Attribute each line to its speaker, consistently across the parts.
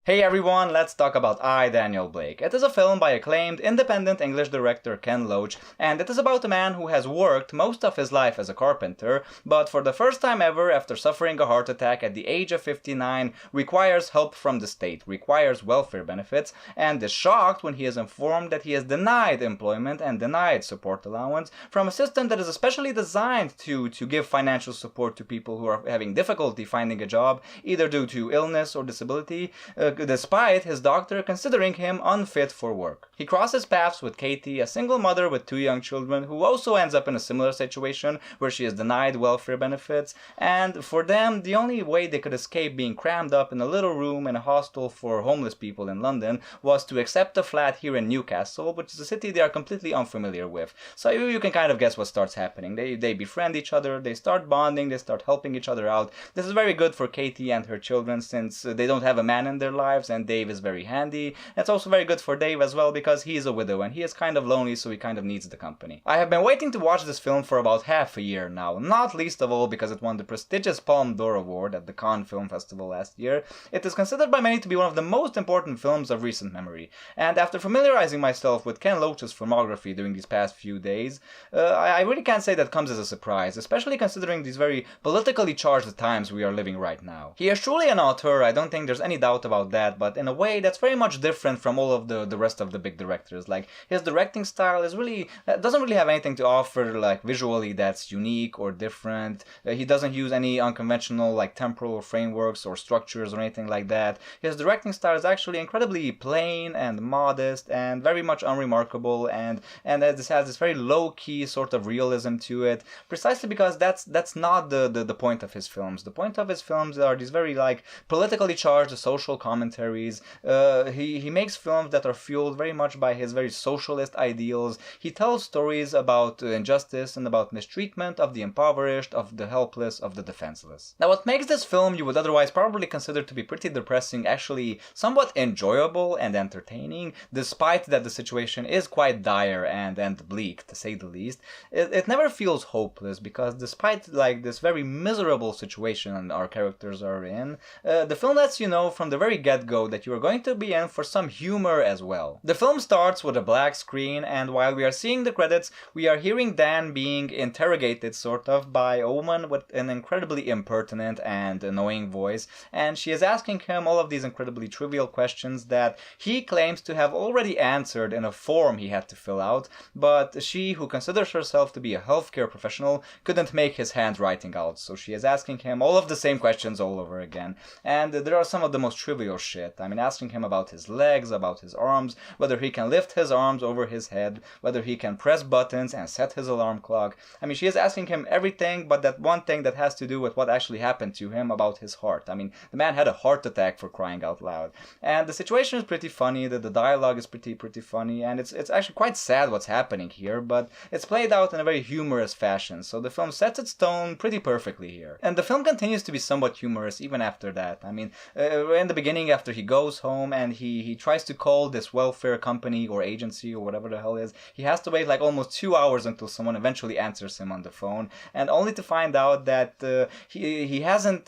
Speaker 1: Hey everyone, let's talk about I, Daniel Blake. It is a film by acclaimed independent English director Ken Loach, and it is about a man who has worked most of his life as a carpenter, but for the first time ever, after suffering a heart attack at the age of 59, requires help from the state, requires welfare benefits, and is shocked when he is informed that he is denied employment and denied support allowance from a system that is especially designed to give financial support to people who are having difficulty finding a job, either due to illness or disability, despite his doctor considering him unfit for work. He crosses paths with Katie, a single mother with 2 young children, who also ends up in a similar situation where she is denied welfare benefits, and for them, the only way they could escape being crammed up in a little room in a hostel for homeless people in London was to accept a flat here in Newcastle, which is a city they are completely unfamiliar with. So you can kind of guess what starts happening. They befriend each other, they start bonding, they start helping each other out. This is very good for Katie and her children since they don't have a man in their lives, and Dave is very handy. It's also very good for Dave as well because he is a widow and he is kind of lonely, so he kind of needs the company. I have been waiting to watch this film for about half a year now, not least of all because it won the prestigious Palme d'Or Award at the Cannes Film Festival last year. It is considered by many to be one of the most important films of recent memory, and after familiarizing myself with Ken Loach's filmography during these past few days, I really can't say that comes as a surprise, especially considering these very politically charged times we are living right now. He is truly an auteur, I don't think there's any doubt about that, but in a way that's very much different from all of the rest of the big directors. Like, his directing style is really doesn't really have anything to offer like visually that's unique or different. He doesn't use any unconventional like temporal frameworks or structures or anything like that. His directing style is actually incredibly plain and modest and very much unremarkable, and this has this very low-key sort of realism to it, precisely because that's not the point of his films. The point of his films are these very like politically charged social commentaries. He makes films that are fueled very much by his very socialist ideals. He tells stories about injustice and about mistreatment of the impoverished, of the helpless, of the defenseless. Now, what makes this film you would otherwise probably consider to be pretty depressing actually somewhat enjoyable and entertaining, despite that the situation is quite dire and bleak, to say the least. It never feels hopeless because despite like this very miserable situation our characters are in, the film lets you know from the very get-go that you are going to be in for some humor as well. The film starts with a black screen, and while we are seeing the credits, we are hearing Dan being interrogated sort of by a woman with an incredibly impertinent and annoying voice, and she is asking him all of these incredibly trivial questions that he claims to have already answered in a form he had to fill out, but she, who considers herself to be a healthcare professional, couldn't make his handwriting out, so she is asking him all of the same questions all over again. And there are some of the most trivial shit. I mean, asking him about his legs, about his arms, whether he can lift his arms over his head, whether he can press buttons and set his alarm clock. I mean, she is asking him everything but that one thing that has to do with what actually happened to him about his heart. I mean, the man had a heart attack, for crying out loud. And the situation is pretty funny, the dialogue is pretty funny, and it's actually quite sad what's happening here, but it's played out in a very humorous fashion, so the film sets its tone pretty perfectly here. And the film continues to be somewhat humorous even after that. I mean, in the beginning, after he goes home and he tries to call this welfare company or agency or whatever the hell it is, he has to wait like almost 2 hours until someone eventually answers him on the phone, and only to find out that he hasn't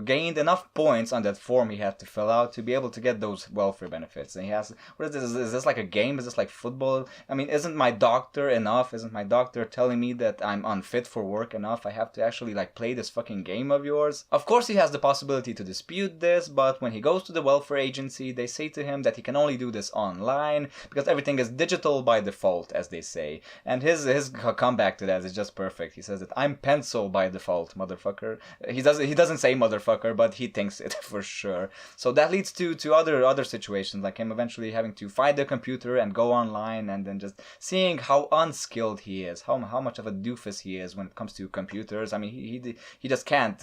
Speaker 1: gained enough points on that form he had to fill out to be able to get those welfare benefits. And he has, what is this? Is this like a game? Is this like football? I mean, isn't my doctor enough? Isn't my doctor telling me that I'm unfit for work enough? I have to actually like play this fucking game of yours? Of course he has the possibility to dispute this, but when he goes to the welfare agency, they say to him that he can only do this online because everything is digital by default, as they say. And his comeback to that is just perfect. He says that I'm pencil by default, motherfucker. He doesn't say motherfucker, but he thinks it for sure. So that leads to other situations, like him eventually having to find a computer and go online, and then just seeing how unskilled he is, how much of a doofus he is when it comes to computers. I mean, he just can't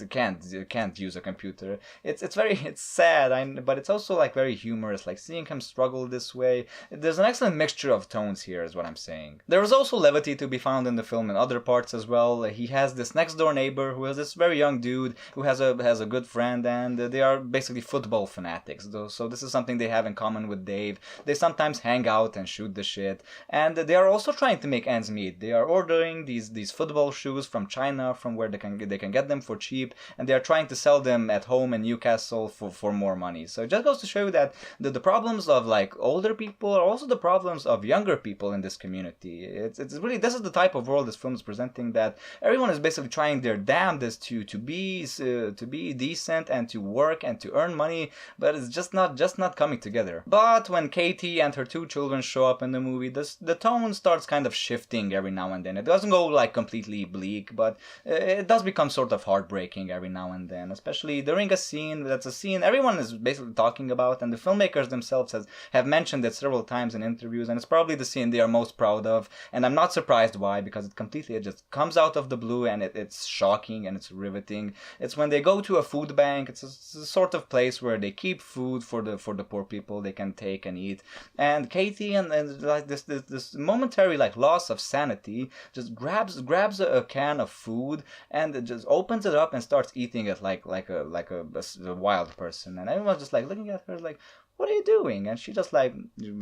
Speaker 1: use a computer. It's sad, but it's also like very humorous, like seeing him struggle this way. There's an excellent mixture of tones here, is what I'm saying. There is also levity to be found in the film in other parts as well. He has this next door neighbor who is this very young dude who has a good friend, and they are basically football fanatics. So this is something they have in common with Dave. They sometimes hang out and shoot the shit, and they are also trying to make ends meet. They are ordering these football shoes from China, from where they can get them for cheap, and they are trying to sell them at home in Newcastle for more money. So it just goes to show you that the problems of like older people are also the problems of younger people in this community. It's really, this is the type of world this film is presenting, that everyone is basically trying their damnedest to be decent and to work and to earn money, but it's just not coming together. But when Katie and her two children show up in the movie, the tone starts kind of shifting every now and then. It doesn't go like completely bleak, but it does become sort of heartbreaking every now and then, especially during a scene that's a scene everyone is basically talking about, and the filmmakers themselves have mentioned it several times in interviews, and it's probably the scene they are most proud of, and I'm not surprised why, because it just comes out of the blue, and it's shocking and it's riveting. It's when they go to a food bank. It's a sort of place where they keep food for the poor people they can take and eat, and Katie and like this momentary like loss of sanity just grabs a can of food and it just opens it up and starts eating it like a wild person, and everyone's just like looking at her like, what are you doing? And she just like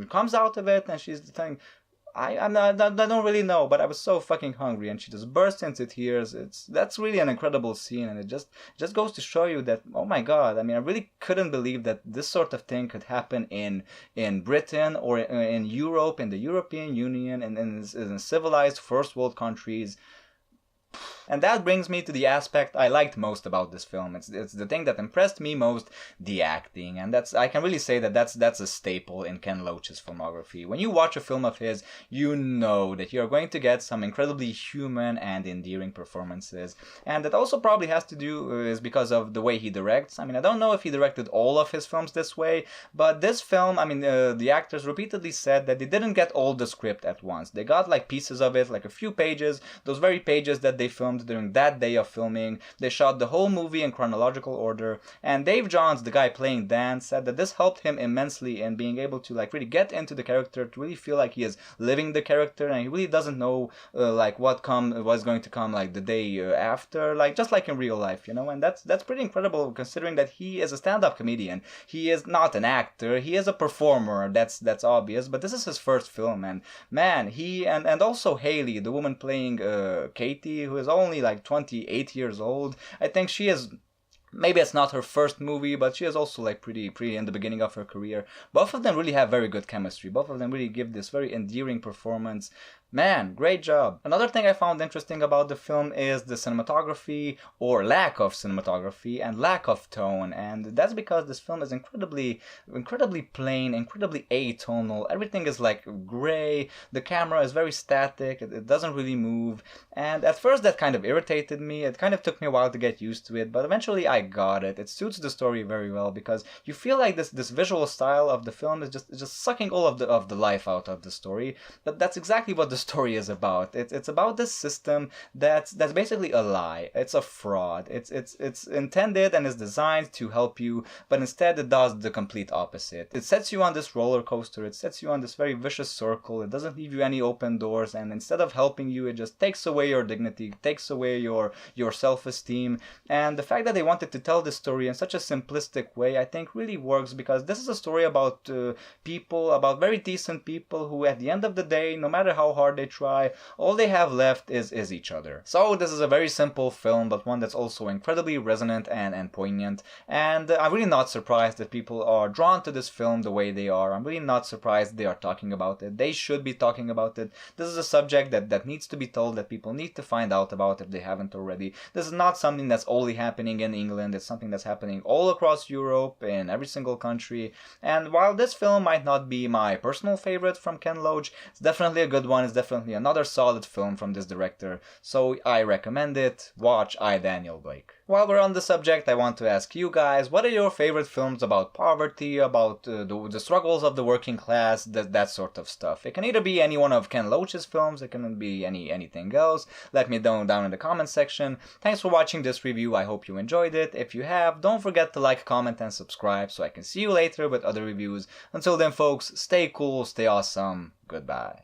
Speaker 1: comes out of it and she's telling, I don't really know, but I was so fucking hungry, and she just bursts into tears. That's really an incredible scene, and it just goes to show you that, oh my god, I mean, I really couldn't believe that this sort of thing could happen in Britain or in Europe, in the European Union, and in civilized first world countries. And that brings me to the aspect I liked most about this film. It's the thing that impressed me most, the acting. And I can really say that's a staple in Ken Loach's filmography. When you watch a film of his, you know that you're going to get some incredibly human and endearing performances. And that also probably has to do is because of the way he directs. I mean, I don't know if he directed all of his films this way, but this film, I mean, the actors repeatedly said that they didn't get all the script at once. They got like pieces of it, like a few pages, those very pages that they filmed during that day of filming. They shot the whole movie in chronological order, and Dave Johns, the guy playing Dan, said that this helped him immensely in being able to like really get into the character, to really feel like he is living the character, and he really doesn't know like what's going to come like the day after, like just like in real life, you know. And that's pretty incredible, considering that he is a stand-up comedian. He is not an actor, he is a performer. That's obvious, but this is his first film, and man, he and also Haley, the woman playing Katie, who is only like 28 years old. I think she is, maybe it's not her first movie, but she is also like pretty in the beginning of her career. Both of them really have very good chemistry. Both of them really give this very endearing performance. Man, great job. Another thing I found interesting about the film is the cinematography, or lack of cinematography, and lack of tone. And that's because this film is incredibly plain, incredibly atonal. Everything is like gray. The camera is very static. It doesn't really move. And at first that kind of irritated me. It kind of took me a while to get used to it, but eventually I got it. It suits the story very well, because you feel like this visual style of the film is just sucking all of the life out of the story. But that's exactly what the story is about. It's about this system that's basically a lie. It's a fraud. It's intended and is designed to help you, but instead it does the complete opposite. It sets you on this roller coaster. It sets you on this very vicious circle. It doesn't leave you any open doors, and instead of helping you, it just takes away your dignity, takes away your self-esteem. And the fact that they wanted to tell this story in such a simplistic way, I think really works, because this is a story about people, about very decent people who at the end of the day, no matter how hard they try, all they have left is each other. So this is a very simple film, but one that's also incredibly resonant and poignant. And I'm really not surprised that people are drawn to this film the way they are. I'm really not surprised they are talking about it. They should be talking about it. This is a subject that needs to be told, that people need to find out about if they haven't already. This is not something that's only happening in England. It's something that's happening all across Europe, in every single country. And while this film might not be my personal favorite from Ken Loach, it's definitely a good one. It's definitely another solid film from this director, so I recommend it. Watch I, Daniel Blake. While we're on the subject, I want to ask you guys, what are your favorite films about poverty, about the struggles of the working class, that sort of stuff? It can either be any one of Ken Loach's films, it can be anything else. Let me know down in the comment section. Thanks for watching this review, I hope you enjoyed it. If you have, don't forget to like, comment, and subscribe so I can see you later with other reviews. Until then folks, stay cool, stay awesome, goodbye.